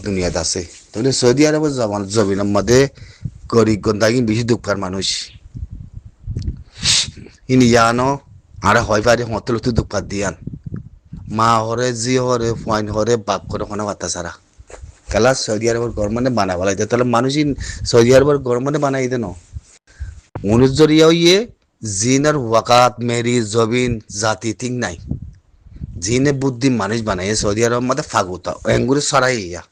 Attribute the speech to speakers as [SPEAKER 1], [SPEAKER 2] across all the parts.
[SPEAKER 1] দুনিয়াতে আছে তাহলে সৌদি আরবের জমিনের মধ্যে গরিব গন্দাগি বেশি দুঃখের মানুষ ইনি জানো আরে হয় পারে হতল তো দুঃখ দিয়ান মা হরে জি হরে ফাইন হরে বাপ করে কোনো কথা সারা কালা সৌদি আরবের গভর্নমেন্টে বানা বলাই তাহলে মানুষই সৌদি আরবের গভর্নমেন্টে বানাই দেন উনিশ জরিয়া ইয়ে জিনের ওয়াকাত মেরি জবিন জাতি ঠিক নাই জিনে বুদ্ধি মানুষ বানাই সৌদি আরবের মধ্যে ফাগুতা এঙ্গুরি সরাই ইয়া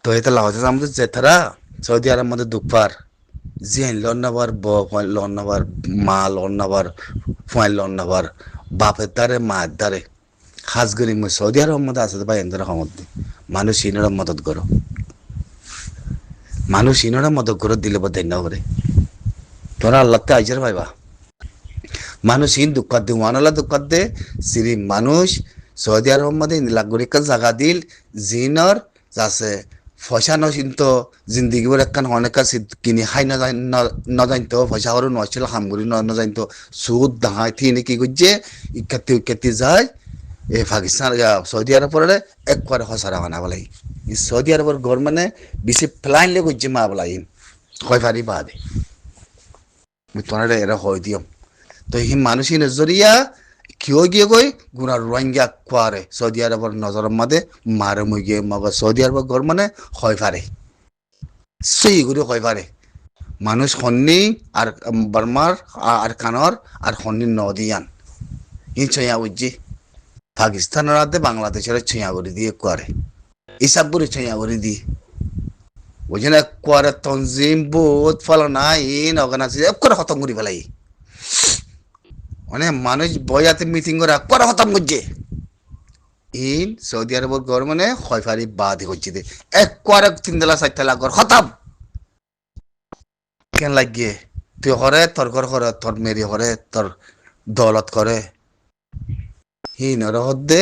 [SPEAKER 1] তো এটা লাহতে আমাদের জেঠারা সৌদি আরবের মধ্যে দুঃখপার জিন লন নাবার লন নাবার মা লন নাবার ফুয়াইন লন নাবার বাপের দ্বারে মায়ের দ্বারে খাস করি মই সৌদি আরবের মধ্যে আছে ভাই এদের সমর্থে মানুষ ইনরা মদত করো মানুষ ইনরা মদত করো দিলে বোধ না করে তোরা আল্লাহতে আইজার ভাইবা মানুষ ইন দুঃখ দে ওয়ানালা দুঃখ দে সিরি মানুষ সৌদি আরবের মধ্যে লাগুরিকা জায়গা দিল জিনর যাচ্ছে পয়সা নচিন্ত জিন্দিগিবোৰ একখান অনেকা কিনি খাই নজানিত পয়সা সৰু নছিল সামগুৰি নজানিত সুদ ডাঙাই থিনে কি করছে ইকাতি যায় এই পাকিস্তান সৌদি আরবের একবারে সঁচারা বানাব লাগে সৌদি আরবের গভর্নমেন্টে বেশি ফ্লাইনলে করছে মা বলাই হয় পারি বাদে তোমার এরা হয় দিয়ম তো সি মানুষই নজরিয়া কিয় গিয়ে গই গুণা রোহিঙ্গা কোয়ারে সৌদি আরবের নজরের মধ্যে মারে মুই গিয়ে মগর সৌদি আরবের গভর্নমেন্টে হয় পারে সেই করে হয় পারে মানুষ হন্নি আর বার্মার আর কানর আর হন্নি নদিয়ান ই ছয়া বুঝছি পাকিস্তানের রাতে বাংলাদেশের ছয়া করে দিয়ে কোয়ারে ইসাব করে ছয়া করে দিয়ে বুঝছেন কোয়ারে তঞ্জিম বোধ ফলনা ইন অর্গানাইজেশন করে খতম করে ফেলাই মানে মানুষ বয়াতে মিটিং করে করে খতম করছে ইন সৌদি আরবের গভর্নমেন্টে হয় পারি বাদ করছে দে একবারে 3 লাখ 4 লাখ খতম কেন লাগিয়ে তুই হরে তোর ঘর করে তোর মেরি হরে তোর দৌলত করে হি নরহদ দে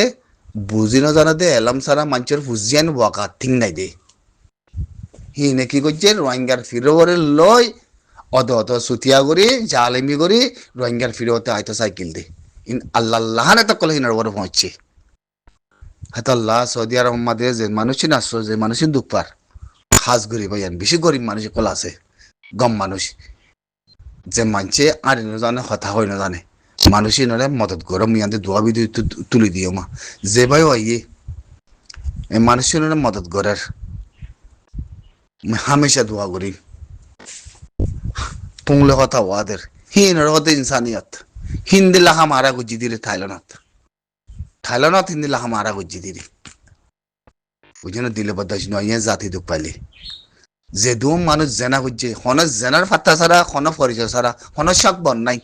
[SPEAKER 1] বুঝি না জানা দে এলাম সারা মানুষের বুঝিয়ান ওয়াকা ঠিক নাই দে হি নে কি করছে রোহিঙ্গার ফিরে লই অত সুতিয়া করি জালেমি করি রোহিঙ্গার ফিরে হতে আয়তো সাইকেল দে ইন আল্লাহ তো কলে হিনার বড় পৌঁছছে হয়তো আল্লাহ সৌদি আরব মাদে যে মানুষই নাচছো যে মানুষই দুঃখ পার খাস গরিব হইয়ান বেশি গরিব মানুষ কল আছে গম মানুষ যে মানছে আর জানে কথা হয় না জানে মানুষই নরে মদত করো মিয়াতে দোয়া বিধি তুলি দিও মা যে ভাই আইয়ে মানুষই নরে মদত করার হামেশা দোয়া করি পুংলে কথা ওয়াদের হিন হতে ইনসানিয়ত হিন্দি লাহা মারা গুজি দিলে থাইল্যান্ড হিন্দি লাহা মারা গুজি দিলে বুঝে না দিলে বদাস নয় জাতি দুঃখ পাইলে যে দু মানুষ জেনা খুঁজছে হন জেনার ফাত্তা ছাড়া হন পরিচয় ছাড়া হন শখ বন নাই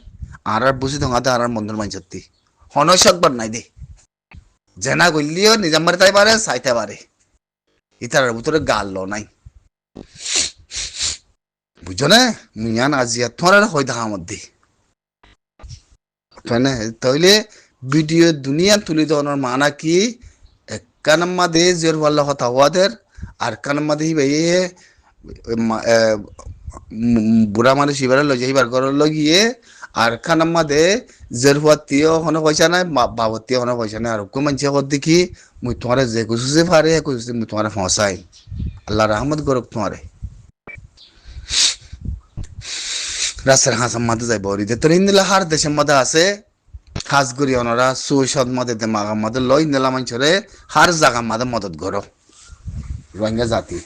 [SPEAKER 1] আর বুঝি তোমাদের আর মন্দির মাইন সত্যি হন শখ বন নাই দে জেনা করলিও নিজাম মারিতে পারে চাইতে পারে ইতার ভিতরে গাল লো নাই বুঝছো না মিয়ান আজিয়া তোমার হয় দেখা মধ্যে তাইলে ভিডিও দুনিয়া তুলি দেওয়ানোর মানা কি একখানাম্মা দে জোর ভাল্লা কথা হওয়াদের আর কানাম্মা দেহি ভাইয়ে বুড়া মানুষ এবারে লই যাই বার ঘর লগিয়ে আর খানাম্মা দে জের হুয়াতিও হনো পয়সা নাই বাবতিও হনো পয়সা নাই আর কো মানছে কর দেখি মুই তোমারে যে কুসুসে পারে কুসুসে মুই তোমারে ফসাই আল্লাহ রহমত করুক তোমারে রাস্তার হাসার মধ্যে যাই বরিতে তোর ইন্দিলা হার দেশের মধ্যে আছে খাস করি ওনারা সুসদ মধ্যে দেমাগার মধ্যে লই ইন্দিলা মানুষরে হার জায়গার মধ্যে মদত করো রোহিঙ্গা জাতি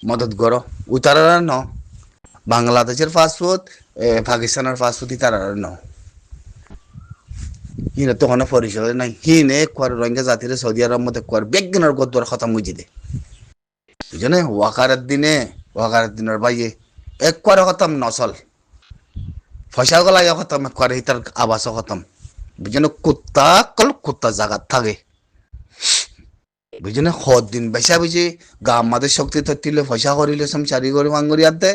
[SPEAKER 1] মদত করো উতারা ন বাংলাদেশের ফাস্টফুড পাকিস্তানের ফাস্টফুড তারা ন হিনে তো কোনো পরিচয় নাই হিনে কোয়ার রোহিঙ্গা জাতির সৌদি আরব মধ্যে কোয়ার বেগিনার গদ্দর খতম বুঝি দে বুঝো না ওয়াকারের দিনের বাইয়ে এক করে খতম নচল পয়সা গলা খতম এক করে তার আবাস খতম বুঝো না কুত্তা জাগাত থাকে বুঝি না দিন বেসা বুঝি গা আমাদের শক্তি থাকলে পয়সা করিলে চারি করে মাঙ্গরি আদে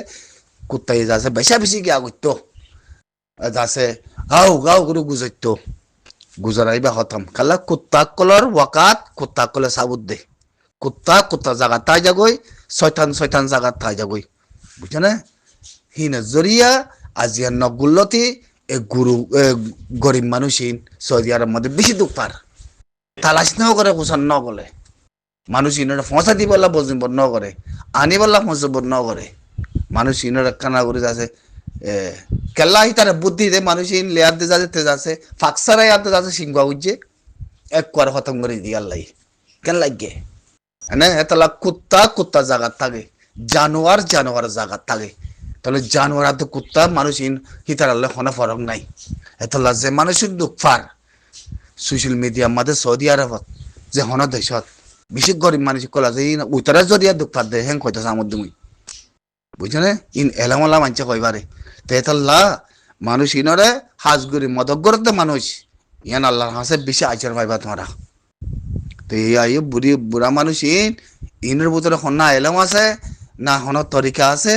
[SPEAKER 1] কুত্তাই যাচ্ছে বেসা বেশি গিয়া করতো যাচ্ছে গাও করে গুজরতো গুজরাইবা খতম কালা কুত্তা কলর ওয়াকাত কুত্তা কলে সাবুত দে কুত্তা জাগা তাই যাগই শয়তান জাগা তাই যাগই বুঝছো না হি নজরিয়া আজিয়া নগুল্লতি এ গুরু গরিব মানুষিন সৌদি আরব মধ্যে বেশি দুঃখ পার তালাশ নাও করে কুসান ন বলে মানুষ ইনারা ফসা দিবলা বজিব ন করে আনিবলা ফসব ন করে মানুষ ইনারা কানা করে যাচ্ছে কেল্লা তার বুদ্ধি দে মানুষ ইন লেয়ার দে যাচ্ছে তে যাচ্ছে ফাকসারা ইয়াতে যাচ্ছে সিংবা উজ্জে এক কোয়ার খতম করে দিয়ে আল্লাহ কেন লাগে এনে এতলা কুত্তা কুত্তা জায়গার থাকে জানোয়ার জানোয়ার জায়গার থাকে তাহলে জানোয়ার তো কুত্তা মানুষ ইন হিতার আল্লাহ কোনো ফরক নাই এতলা যে মানুষের দুঃখ পার সোশ্যাল মিডিয়ার মধ্যে সৌদি আরবত যে হন দেশত বেশি গরিব মানুষ কলা যে উত্তরা জরিয়া দুঃখ পার দে হেং কইতেছে আমার তুমি বুঝছো না ইন এলামলা মানছে কইবারে তো এতলা মানুষ ইনরে হাজগুড়ি মদগরতে মানুষ ইয়ান আল্লাহর হাসে বেশি আচার পাইবা তোমরা তো এই বুড়ি বুড়া মানুষ ইনের ভিতরে হন্না এলম আছে না হন তরিকা আছে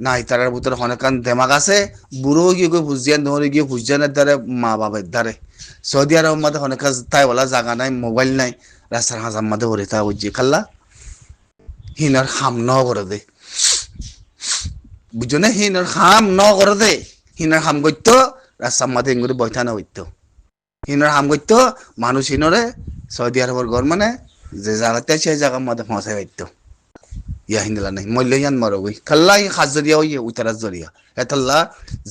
[SPEAKER 1] না ইতারার ভিতরে হনকান দেমাগ আছে বুড়ো গিয়ে বুঝিয়া নহরে গিয়ে বুঝিয়ানের দ্বারে মা বাবার দ্বারে সৌদি আরব মধ্যে হনকা তাই বলা জায়গা নাই মোবাইল নাই রাস্তার হাজার মধ্যে হরে তা বুঝিয়ে খাল্লা হিনার খাম ন করে দে বুঝছো না হিনার খাম ন করে দে হিনার খাম করতো রাস্তার মধ্যে ইঙ্গুরি বৈঠা না হইতো হিনার হাম করতো মানুষ হিনরে সৌদি আরবের ঘর মানে যে জায়গাতে সেই জায়গার মধ্যে পৌঁছাই পাইতো ইয়া হিন্দলা নাই মূল্য ইয়ান মরবই খাল্লাই হাজরিয়া হইয়ে উতারা জরিয়া এতলা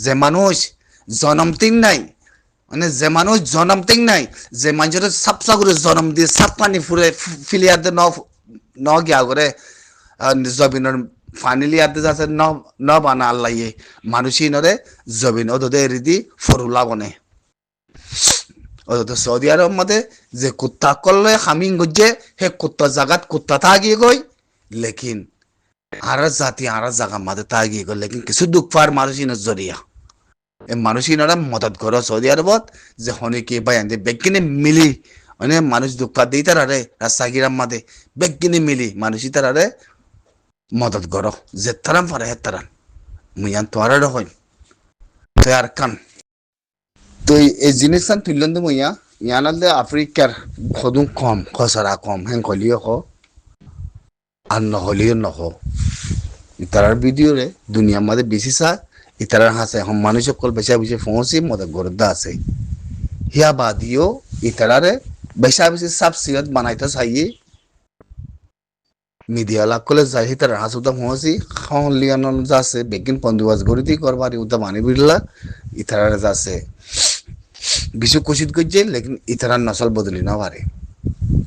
[SPEAKER 1] যে মানুষ জনমতিং নাই মানে যে মানুষ জনমতিং নাই যে মানুষের সাপসা করে জনম দিয়ে সাপ পানি ফুরে ফিলিয়াতে ন গিয়া করে জবিনের ফানিলিয়াতে যাচ্ছে ন বানা আল্লাহ মানুষই নরে জবিন ওদের এরি দি ফরুলা বনে সৌদি আরব মধ্যে যে কুত্তা করলে হামিং গজ্জে হে কুত্তা জাগাত কুত্তা থাকি গই লেকিন আর জাতি আর জায়গা মধ্যে থাকি গই লেকিন কিছু দুঃখ পার মানুষই জরিয়া এই মানুষই নরা মদত করো সৌদি আরবত যে হনে কি ভাই আনতে বেগিনে মিলি মানে মানুষ দুঃখ পার দিই তার আরে রাস্তাগিরাম মধ্যে বেগিনে মিলি মানুষই তার আরে মদত করো যে তারাম পারে হে তারান মুয়ান তোয়ার হইন তো আর কান তো এই জিনিসটা তুললেন তো মইয়া ইয়ানালে আফ্রিকার খদুম কম খসরা কম হেন কলিও হ আর নহলিও নহ ইতারার ভিডিও রে দুনিয়ার মধ্যে বেশি চা ইতারার হাসে হম মানুষ সকল বেশা বেশি ফোঁসি মধ্যে গরদা আছে হিয়া বাদিও ইতারারে বেশা বেশি সাব সিরত বানাইতে চাইয়ে মিডিয়া লাগ কলে যাই হিতারার হাসুদা ফোঁসি খাওয়ান লিয়ানো যাচ্ছে বেগিন পন্দুবাজ গরিতি করবার উদা মানি বিড়লা ইতারার যাচ্ছে কিছু কোশিশ করছে লেকিন ইতারার নসল বদলি না পারে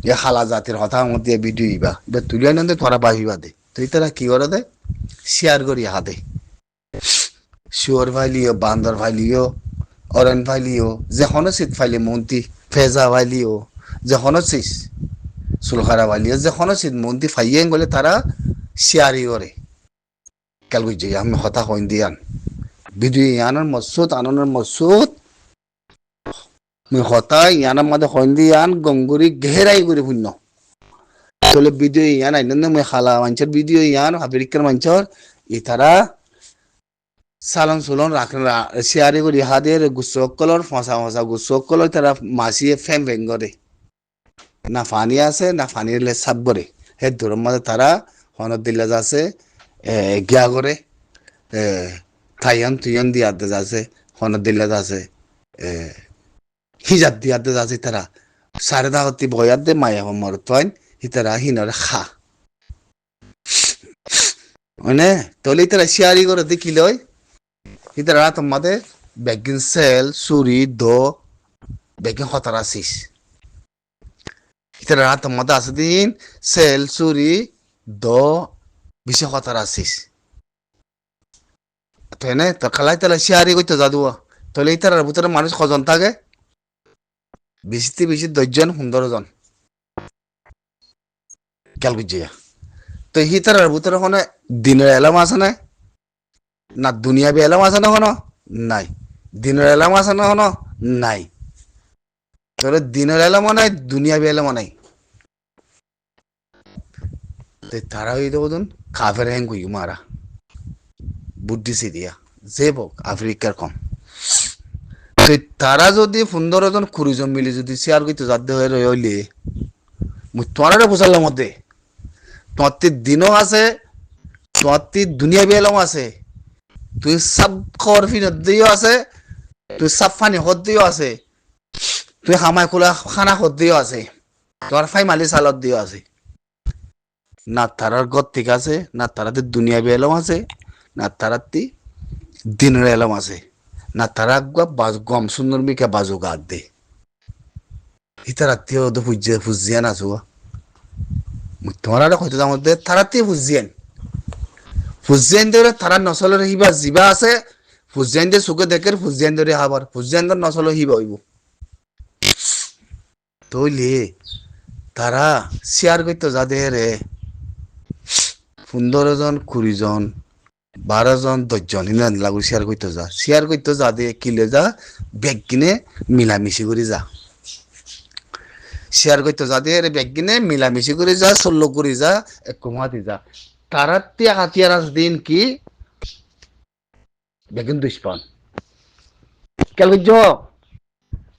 [SPEAKER 1] এ হালা জাতির হতা মধ্যে ভিডিও ইবা এবার তুলিয়া নন্দে তোরা বাহিবা দে তো ইতারা কি করে দে শেয়ার করি হাতে শুয়োর ভাইলিও বান্দর ভাইলিও অরেন ভাইলিও যে হনসিত ফাইলি মন্ত্রী ফেজা ভাইলিও যে হনসিস সুলখারা ভাইলিও যে হনসিত মন্ত্রী ফাইয়েন বলে তারা শেয়ারই করে কেল বুঝছে আমি হতা হইন দিয়ান ভিডিও ইয়ানোর মসুদ আনন্দের মসুদ মুই হতাই ইয়ানার মধ্যে হইন্দি ইয়ান গঙ্গুরি ঘেরাই করে শূন্য তাহলে ভিডিও ইয়ান আইন মুই খালা মানুষের ভিডিও ইয়ান আমেরিকার মানুষের ইতারা সালন সুলন রাখেন শেয়ারি করি হাদের গুসক কলর ফসা ফসা গুসক কলর তারা মাসিয়ে ফেম ফেং করে না ফানি আছে না ফানি লে সাপ করে হে দূরের মধ্যে তারা হনত দিলে যাচ্ছে গিয়া করে থাইয়ান তুইয়ান দিয়াতে যাচ্ছে হনত দিলে যাচ্ছে হিজাত দিয়াতে যাচ্ছে তারা সাড়ে দাহতি বয়াত দে মায়া মর তইন হিতারা হিনরে খা মানে তলে তারা শেয়ারি করে দেখি লয় হিতারা তোমাদের বেগিন সেল সুরি দো বেগিন হতারা সিস হিতারা তোমাদের আছে দিন সেল সুরি দো বিশে হতারা সিস তো এনে তো খালাই তারা শেয়ারি করতে যাদুয়া তলে তার ভিতরে মানুষ কজন থাকে বেশিতে বেশি 10 জন 15 জন খেয়াল বুঝিয়া তো হিতার ভিতরে ওখানে দিনের এলাম আছে না না দুনিয়া বি এলাম আছে না কোনো নাই দিনের এলাম আছে না কোনো নাই তোর দিনের এলাম নাই দুনিয়া বি এলাম নাই তারা হইতে বলুন কাফের হ্যাং কই মারা বুদ্ধি সিদিয়া যে বক আফ্রিকার কম তারা যদি 15 জন 20 জন মিলে যদি শেয়ার করতে যাতে হয়ে রইলে মুই তোরারে বুঝালাম মধ্যে তোর দিনও আছে তোর দুনিয়া বেলাম আছে তুই সব খবর ফিনত দিও আছে, তুই সাপ ফানি হত দিও আছে, তুই হামাই খোলা খানা হত দিও আছে, তোর ফাই মালি সালত দিও আছে। না তারার গত ঠিক আছে, না তারাতে দুনিয়া বেলম আছে, না তারাতি দিনের এলম আছে, না তারা গম সুন্দর মিকা বাজু গাদ দে। ইতা রাত্রিও তো ফুজিয়ান আছো। তোমার আর হয়তো মধ্যে তারাতি ফুজিয়ান দেওয়া তারা নচলের হিবা জিবা আছে, ফুজিয়ান দিয়ে চুকে দেখে ফুজিয়ান ধরে হাবার, ফুজিয়ান নচলো হিবা হইব। তৈলি তারা শেয়ার করতো যাদের 15 জন 20 জন 12 জন 10 জন ইমান লাগু শেয়ার করতো যা দিয়ে কিলে যা বেগ কিনে মিলামিশি করে যা, শেয়ার করতো যা দিয়ে বেগ কিনে মিলামিশি করে যা, সল্লো করে যা, এক কমাতে যা। তারা তিয়া হাতিয়ার আজ দিন কি বেগিন দুষ্পান কেল বুঝছ,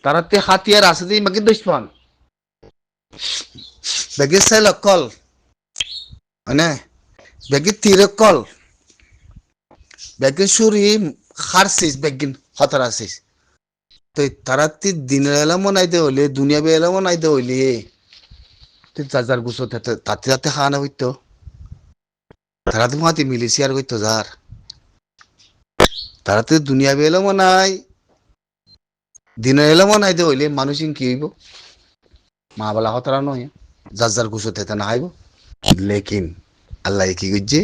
[SPEAKER 1] তারা তিয়া হাতিয়ার আছে দিন বেগিন দুষ্পান বেগিন সাইল কল মানে বেগিন তীর কল বেগিন সুরি হারছিস বেগিন হতারাছিস। তো তারা দিনের এলামও নাইতে হইলে দুনিয়া বে এলামও নাইতে হইলে তুই যার গুছো তাতে তাতে খাওয়ানো হইতো, তারা তো মাতি মিলি শেয়ার করতো যার, তারা তো দুনিয়া বে এলামও নাই দিনের এলামও নাইতে হইলে মানুষ কি হইব, মা বলা হতারা নয়, যার গুছো তেতে না হাইব। লেকিন আল্লাহ কি করছে,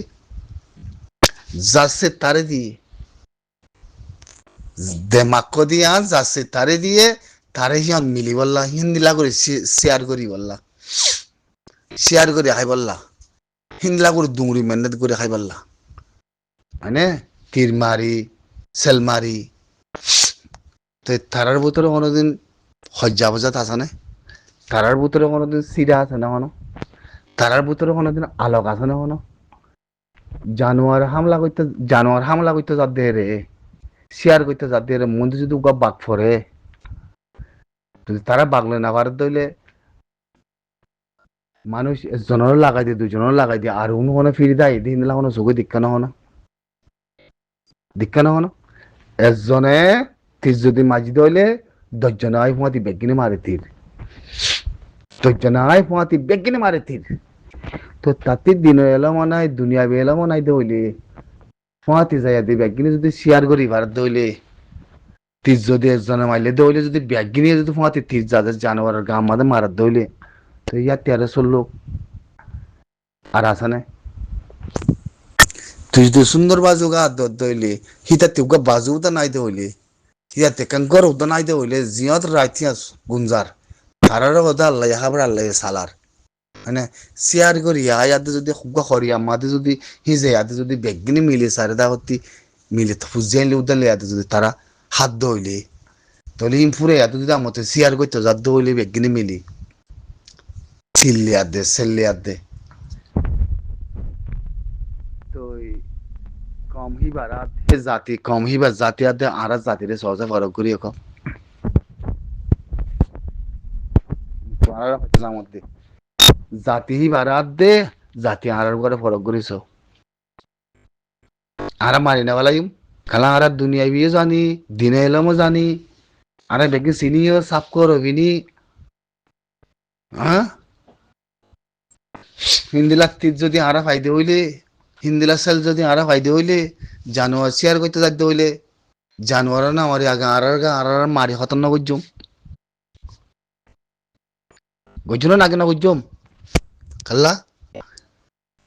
[SPEAKER 1] যাচ্ছে তারে দিয়ে দেমাক দিয়া যাচ্ছে তারে দিয়ে তারে হিয়ান মিলি বললা হিন দিলা করে শেয়ার করি বললা, শেয়ার করে খাই বললা, হিন্দলা করে দুমড়ি মেহনত করে খাই বললা, মানে তীর মারি সেল মারি। তো তারার ভিতরে কোনোদিন হজ্জা বজাত আছে না, তারার ভিতরে কোনোদিন সিরা আছে না কোনো, তারার ভিতরে কোনোদিন আলোক আছে না কোনো। জানোয়ার হামলা করতে যার দেহে রে, শেয়ার করতে যার দেহে রে, মন্দির যদি উগা বাঘ ফরে, যদি তারা বাগলে না পারে দইলে মানুষ একজনেরও লাগাই দিয়ে 2জনেরও লাগাই দিয়ে আর উনি কোনো ফিরি দেয় দিন দিলা কোনো চোখে দীক্ষা না হনো একজনে তীর যদি মাঝি দইলে 10জনে আই ফুঁয়াতি বেগিনে মারে তীর, 10জনে আই ফুঁয়াতি বেগিনে মারে তীর। তো তাতে দিন এলো মনে হয় দুনিয়া বেলা মনে হয় দইলে ফুঁয়াতি যাইয়া দি বেগিনে যদি শেয়ার করি ভারত দইলে তীর যদি একজনে মারলে দইলে যদি বেগিনে যদি ফুঁয়াতি তীর যাদের জানোয়ারের গাম মাঝে মারার দইলে তো ইয়ার 1300 লোক আর আসানে তুই যদি সুন্দর বাজু গা দইলে হিতাতে উগা বাজু তো নাই দইলে হিয়াতে কাঙ্কর উদা নাই দইলে জিয়ত রাইতিয়াস গুঞ্জার তারারও কথা আল্লাহ হাবড় আল্লাহ সালার মানে শেয়ার করি ইয়াতে যদি খুব করি আমাদের যদি হিজে ইয়াতে যদি বেগিনি মিলে সারেদা হতি মিলে ফুজিয়াইলে উদালে ইয়াতে যদি তারা হাত দইলে তাহলে ইমফুরে ইয়াতে যদি আমতে শেয়ার করতে যা দইলে বেগিনি মিলি চিল্লি আদে সেল্লি আদে তো কম হিবার আদে জাতি কম হিবার জাতি আদে আর জাতিরে সহজে ফরক করি এখন তোমার হচ্ছে মধ্যে জাতি হিবার আদে জাতি আর করে ফরক করিস আর মারি না বলাইম খালা আর দুনিয়া বিয়ে জানি দিনে এলামও জানি আর বেগে চিনিও সাফ করবিনি হ্যাঁ হিন্দিলা তীর যদি আরা ফাইদে হইলে হিন্দিলা সেল যদি আরা ফাইদে হইলে জানোয়ার শেয়ার করতে যাইতে হইলে জানোয়ার না মারি আগে আর মারি হতন না গুজুম গুজুন না আগে না গুজুম খাল্লা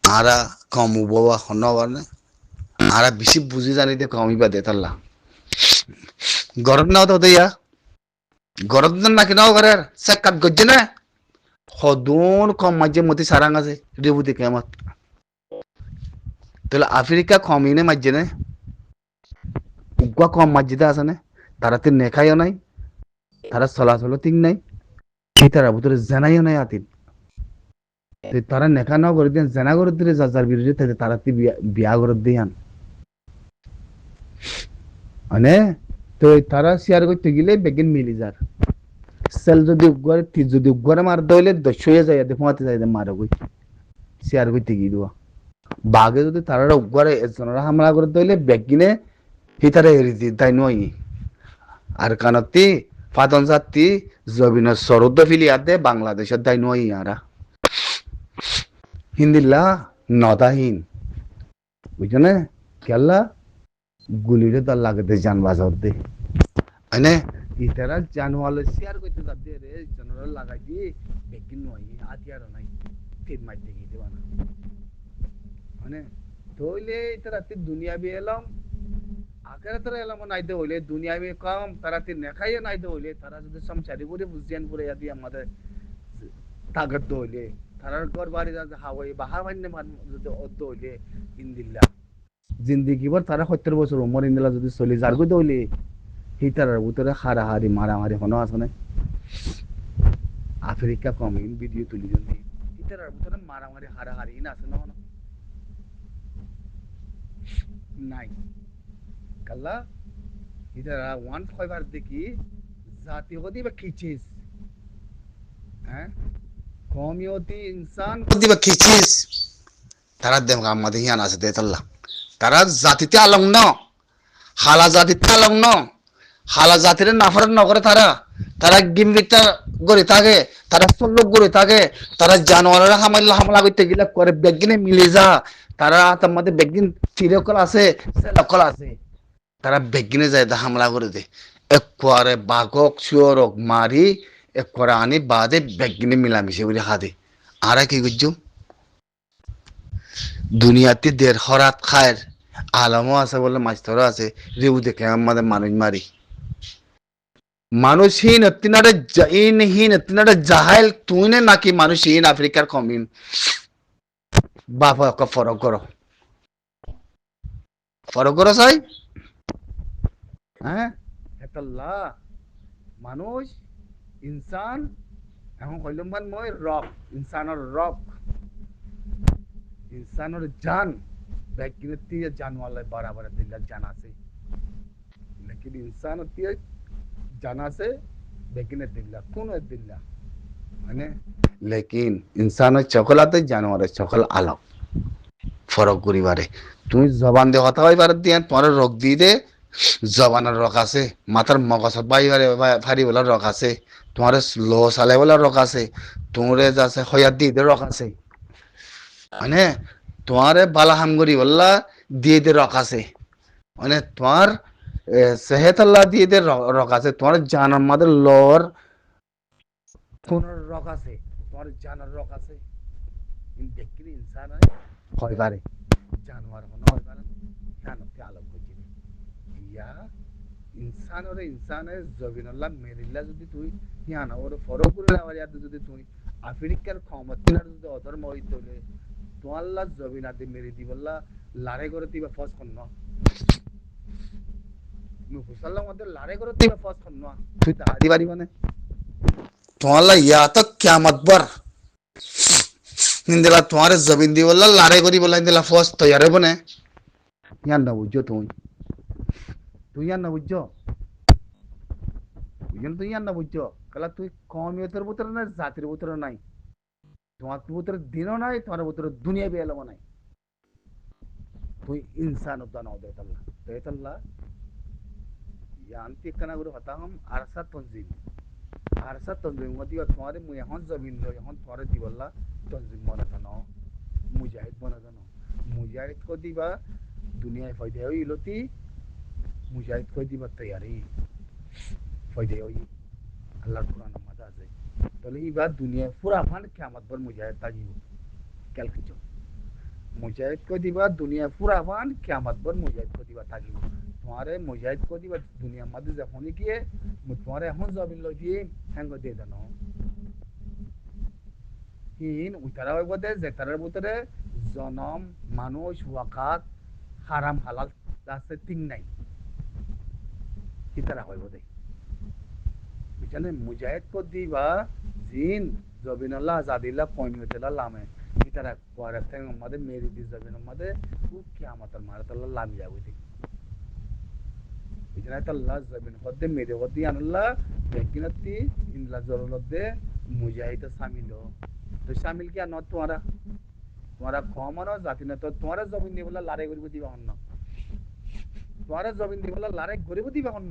[SPEAKER 1] আরা কম বাবা হন না আরা বেশি বুঝি জানি দে কমই বা দে তাল্লা গরম নাও তো দেয়া গরম নাকি নাও ঘরের সে কাট গজ্জে না হদুন কম মাঝে মতি সারাং আছে রেবুতি কেমত তাহলে আফ্রিকা কমিনে মাঝে না উগা কম মাঝিতে আছে না তারা তো নেখাইও নাই তারা চলাচল ঠিক নাই তারা ভিতরে জেনাইও নাই আতিন তারা নেখা নাও করে দিয়ে জেনা করে দিলে যার বিরুদ্ধে তারা বিয়া করে দিয়ে আন মানে তো তারা শেয়ার করতে গেলে বেগিন মিলি যার সেল যদি উগরে তীর যদি উগরে মার দইলে 200 যায় দেখতে যায় মারা গই শেয়ার করতে গিয়ে দেওয়া বাঘে যদি তারা উগরে একজনের হামলা করে দইলে বেগিনে হিতারে এরিদি তাই নই আর কানতি ফাদন জাতি জবিনের সরুদ্দ ফিলিয়াদে বাংলাদেশের দায় নই আরা হিন্দিল্লা নদাহীন বুঝছো কেলা গুলিরে তার লাগতে যান বাজার দে মানে ইতারা জানওয়ালে শেয়ার করতে যাতে রে জেনারেল লাগাই দি বেগিন নয় আতিয়ার নাই তিন মাইতে গিয়ে দেবা না মানে তইলে ইতারা তি দুনিয়া বি এলাম আখেরাতের এলাম নাইতে হইলে দুনিয়া বি কম তারা তি নেখাইয়ে নাইতে হইলে তারা যদি সংসারি করে বুঝিয়ান করে যদি আমাদের তাগত হইলে তারার ঘর বাড়ি যাতে হাওয়াই বাহা বান্যে যদি অদ্দ হইলে ইন্দিল্লা জিন্দিগি ভর তারা 70 বছর উমর ইন্দিলা যদি চলি যার গই হইলে হিতারার ভিতরে হারাহারি মারামারি হনো আছে না আফ্রিকা কমিউন ভিডিও তুলি যদি হিতারার ভিতরে মারামারি হারাহারি না আছে না নাই কাল্লা হিতারা ওয়ান ফাইবার দেখি জাতি হদি বা খিচিস হ্যাঁ কমিউনিটি ইনসান হদি বা খিচিস তারা দেম আমাদের হিয়ান আছে দেতাল্লা তারা জাতিতে আলং ন হালা জাতিতে আলং ন হালা জাতির নাফরত নকরে তারা তারা গিমবিটা গড়ে থাকে তারা সল্লক গড়ে থাকে তারা জানোয়ারের হামলা করতে গেলে করে বেগিনে মিলে যা তারা তার মধ্যে বেগিন চিরকল আছে সেলকল আছে তারা বেগিনে যায় হামলা করে দে একবারে বাঘক চুয়রক মারি একবারে আনি বাদে বেগিনে মিলামিশে করে হাদে আরা কি করছো দুনিয়াতে দের হরাত খায়ের আলামও আছে বলে মাছধরও আছে রেউ দেখে আমাদের মানুষ মারি মানুষহীন তিনারে জাহাইল তুই নে নাকি মানুষহীন আফ্রিকার কমিউন বাপ ফরক করো চাই হ্যাঁ হেতাল্লা মানুষ ইনসান এখন কইলাম মই রক ইনসানের জান ব্যক্তি জানওয়ালা বরাবর দিল্লা জান আছে लेकिन इंसान होती है जाना से बेगिन दिल्ला कौन है दिल्ला মানে লেকিন ইনসানের চকল আতে জানোয়ারের চকল আলাপ ফরক করিবারে তুমি জবান দিয়ে কথা হইবার দিয়ে তোমার রোগ দিয়ে দে জবানের রক আছে মাথার মগজত বাইবারে ফারি বলার রক আছে তোমার লো সালে বলার রক আছে তোমরে যাচ্ছে হয়াত দিয়ে দে রক আছে মানে তোমারে বালা হামগরি বললা দিয়ে দে রক আছে মানে তোমার সেহেত আল্লাহ দিয়ে দে রক আছে তোমার জানার মধ্যে লর কোন রক আছে তোমার জানার রক আছে দেখি ইনসান হয় পারে জানোয়ার মনে হয় পারে জানতে আলোক করছি ইয়া ইনসানের জবিনুল্লাহ মেরিল্লা যদি তুই হিয়ানা ওর ফরক করে নেওয়ার ইয়াদ যদি তুই আফ্রিকার ক্ষমতার যদি অধর্ম হইতে হলে তোমাল্লা জবিনাতে মেরে দিবল্লা লারে করে দিবা ফস কন্ন মুসল্লার মধ্যে লারে করে দিবা ফস কন্ন তুই তাহাদি পারি মানে তোমাল্লা ইয়া তো কিয়ামত বার নিন্দলা তোমার জবিন দি বললা লারে করি বললা নিন্দলা ফস তৈয়ারে বনে ইয়ান না বুঝছো তুই ইয়ান না বুঝছো তুই ইয়ান না বুঝছো কালা তুই কমিয়তের ভিতরে না জাতির ভিতরে নাই তোমার ভিতরে দিনও নাই তোমার ভিতরে দুনিয়া বেলামও নাই তুই ইনসান উদ্দান দেতাল্লাহ ইয়ান্তি কানা গুলো হতাম আরসা তঞ্জিম দিবা তোমারে মুই এখন জমিন লো এখন তোমারে দিবল্লা তঞ্জিম মনে জানো মুজাহিদ মনে জানো মুজাহিদ কো দিবা দুনিয়ায় ফায়দা হইলতি মুজাহিদ কো দিবা তৈয়ারি ফায়দা হই আল্লাহর কোরআন মধ্যে আছে তাহলে এইবার দুনিয়ায় পুরা ফান কিয়ামত পর মুজাহিদ তাজিব ক্যালকুলেট মুজাহিদ কো দিবা দুনিয়া পুরা ফান কিয়ামত পর মুজাহিদ কো দিবা তাজিব তোমারে মুজাহিদ কো দিবা দুনিয়া মধ্যে যখন গিয়ে তোমারে এখন জমিন লই দিয়ে হ্যাঙ্গ দিয়ে দেন হিন উতারা হইব দে যে তার ভিতরে জনম মানুষ ওয়াকাত হারাম হালাল আছে তিন নাই কি তারা হইব দে বুঝলেন মুজাহিদ কো দিবা জিন জবিনুল্লাহ আজাদিল্লাহ কমিয়তুল্লাহ লামে কি তারা কোয়ারাতে আমাদের মেরি দি জবিন আমাদের ও কিয়ামতের মারাতাল্লাহ লামি যাবে দে বুঝলেন আল্লাহ জবিন হদে মেরে হদি আল্লাহ বেকিনতি ইনলা জরুরত দে মুজাহিদ শামিল তো শামিল কি ন তোমারা কম ন জাতি না তো তোমারা জমিন নিয়ে বলে লড়াই করব দিবা অন্য তোমারা জমিন দিব লারে গরিব দিবে হন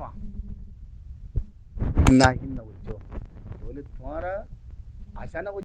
[SPEAKER 1] না হিন না বুঝছো বলে তোমারা আশা না